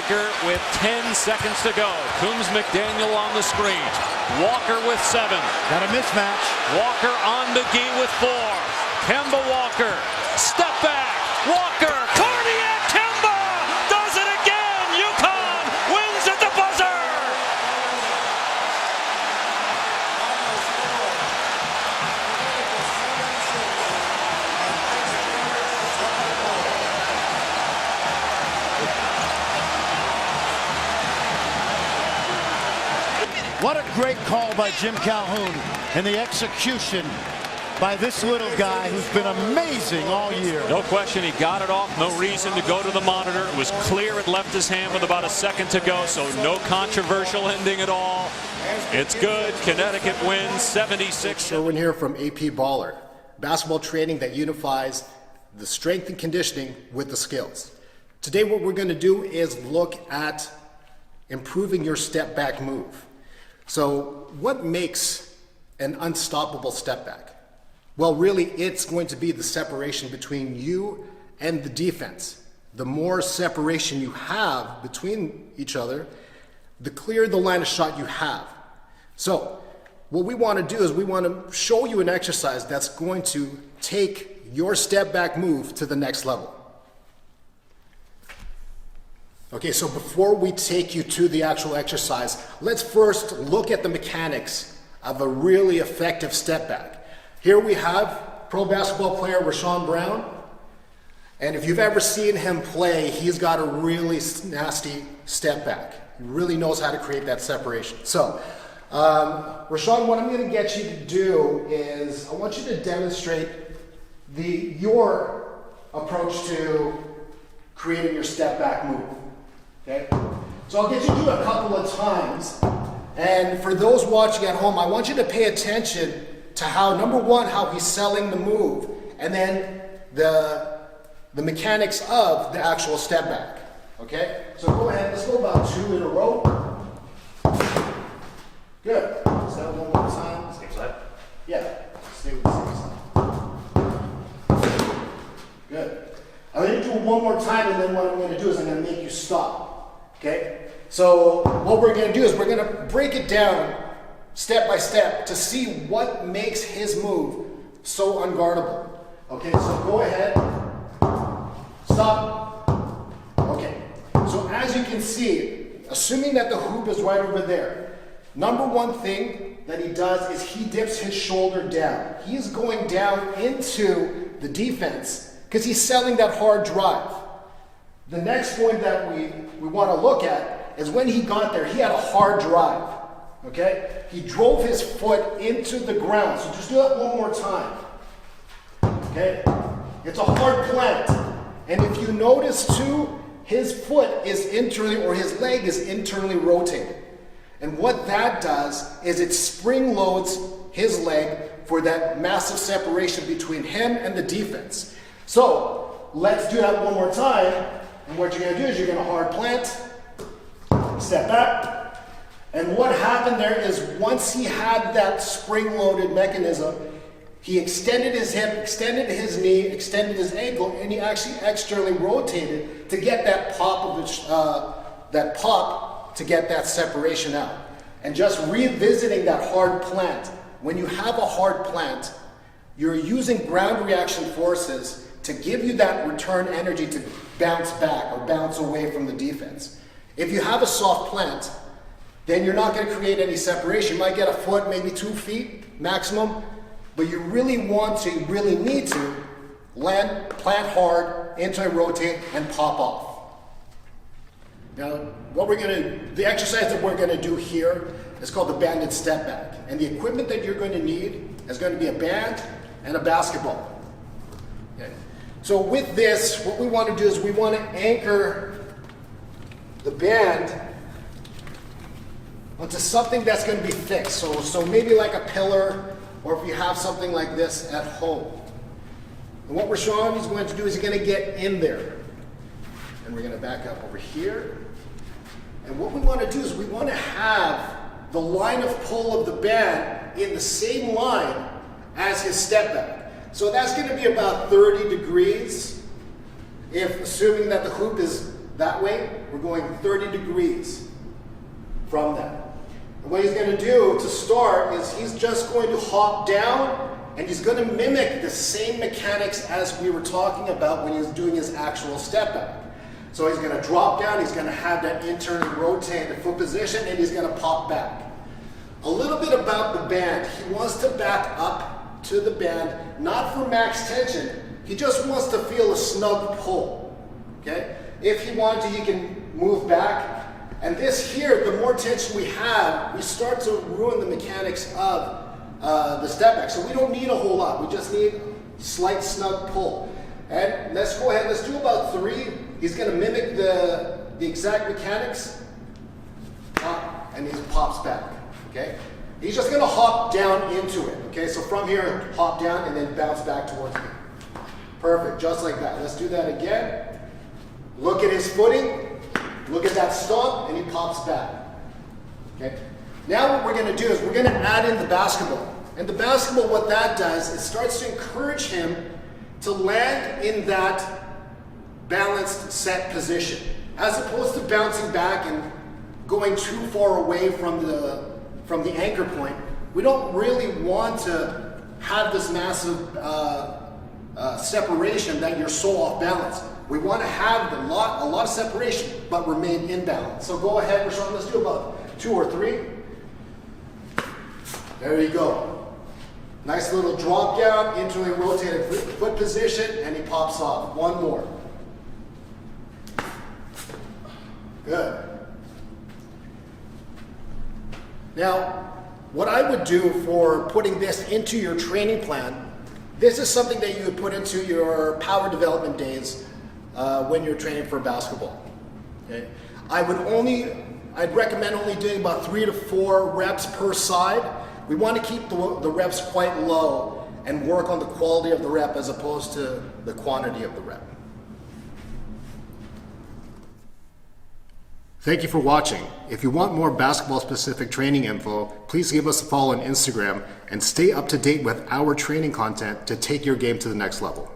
breaker with 10 seconds to go. Coombs McDaniel on the screen. Walker with 7. Got a mismatch. Walker on McGee with 4. Kemba Walker. Step back. Walker. Cardiac Kemba does it again. UConn wins at the buzzer. What a great call by Jim Calhoun, and the execution by this little guy who's been amazing all year. No question, he got it off. No reason to go to the monitor. It was clear it left his hand with about a second to go, so no controversial ending at all. It's good. Connecticut wins 76. Sherwin here from AP Baller. Basketball training that unifies the strength and conditioning with the skills. Today what we're going to do is look at improving your step back move. So what makes an unstoppable step back? Well, really, it's going to be the separation between you and the defense. The more separation you have between each other, the clearer the line of shot you have. So what we want to do is we want to show you an exercise that's going to take your step back move to the next level. Okay, so before we take you to the actual exercise, let's first look at the mechanics of a really effective step back. Here we have pro basketball player Rashawn Brown, and if you've ever seen him play, he's got a really nasty step back. He really knows how to create that separation. So, Rashawn, what I'm going to get you to do is I want you to demonstrate your approach to creating your step back move. Okay, so I'll get you to do it a couple of times, and for those watching at home, I want you to pay attention to how, number one, how he's selling the move, and then the mechanics of the actual step back. Okay, so go ahead, let's go about 2 in a row. Good. Let's have it one more time. Same side? Yeah, stay with the same side. Good. I'm going to do it one more time, and then what I'm going to do is I'm going to make you stop. Okay? So what we're going to do is we're going to break it down step by step to see what makes his move so unguardable. Okay, so go ahead. Stop. Okay. So as you can see, assuming that the hoop is right over there, number one thing that he does is he dips his shoulder down. He's going down into the defense because he's selling that hard drive. The next point that we want to look at is when he got there, he had a hard drive. Okay? He drove his foot into the ground. So just do that one more time. Okay? It's a hard plant. And if you notice too, his foot is internally, or his leg is internally rotated. And what that does is it spring loads his leg for that massive separation between him and the defense. So let's do that one more time. And what you're going to do is you're going to hard plant, step back. And what happened there is once he had that spring-loaded mechanism, he extended his hip, extended his knee, extended his ankle, and he actually externally rotated to get that pop to get that separation out. And just revisiting that hard plant. When you have a hard plant, you're using ground reaction forces to give you that return energy to bounce back or bounce away from the defense. If you have a soft plant, then you're not going to create any separation. You might get a foot, maybe 2 feet maximum, but you really need to plant hard, anti-rotate, and pop off. Now, the exercise that we're going to do here is called the banded step back. And the equipment that you're going to need is going to be a band and a basketball. Okay. So with this, what we want to do is we want to anchor the band onto something that's going to be fixed. So maybe like a pillar, or if you have something like this at home. And what Rashawn is going to do is he's going to get in there. And we're going to back up over here. And what we want to do is we want to have the line of pull of the band in the same line as his step back. So that's going to be about 30 degrees, if assuming that the hoop is That way, we're going 30 degrees from that. And what he's going to do to start is he's just going to hop down, and he's going to mimic the same mechanics as we were talking about when he was doing his actual step back. So he's going to drop down, he's going to have that internally rotated foot position, and he's going to pop back. A little bit about the band. He wants to back up to the band, not for max tension. He just wants to feel a snug pull. Okay? If he wanted to, he can move back. And this here, the more tension we have, we start to ruin the mechanics of the step back. So we don't need a whole lot. We just need slight snug pull. And let's go ahead, let's do about 3. He's going to mimic the exact mechanics. And he pops back. Okay? He's just going to hop down into it. Okay? So from here, hop down and then bounce back towards me. Perfect. Just like that. Let's do that again. Look at his footing. Look at that stomp, and he pops back. Okay? Now what we're going to do is we're going to add in the basketball. And the basketball, what that does, it starts to encourage him to land in that balanced set position. As opposed to bouncing back and going too far away from the anchor point, we don't really want to have this massive separation that you're so off balance. We want to have a lot of separation, but remain in balance. So go ahead, Rashawn, let's do about 2 or 3. There you go. Nice little drop down, internally rotated foot position, and he pops off. 1 more. Good. Now, what I would do for putting this into your training plan, this is something that you would put into your power development days when you're training for basketball. Okay? I'd recommend only doing about 3 to 4 reps per side. We want to keep the reps quite low and work on the quality of the rep as opposed to the quantity of the rep. Thank you for watching. If you want more basketball-specific training info, please give us a follow on Instagram and stay up to date with our training content to take your game to the next level.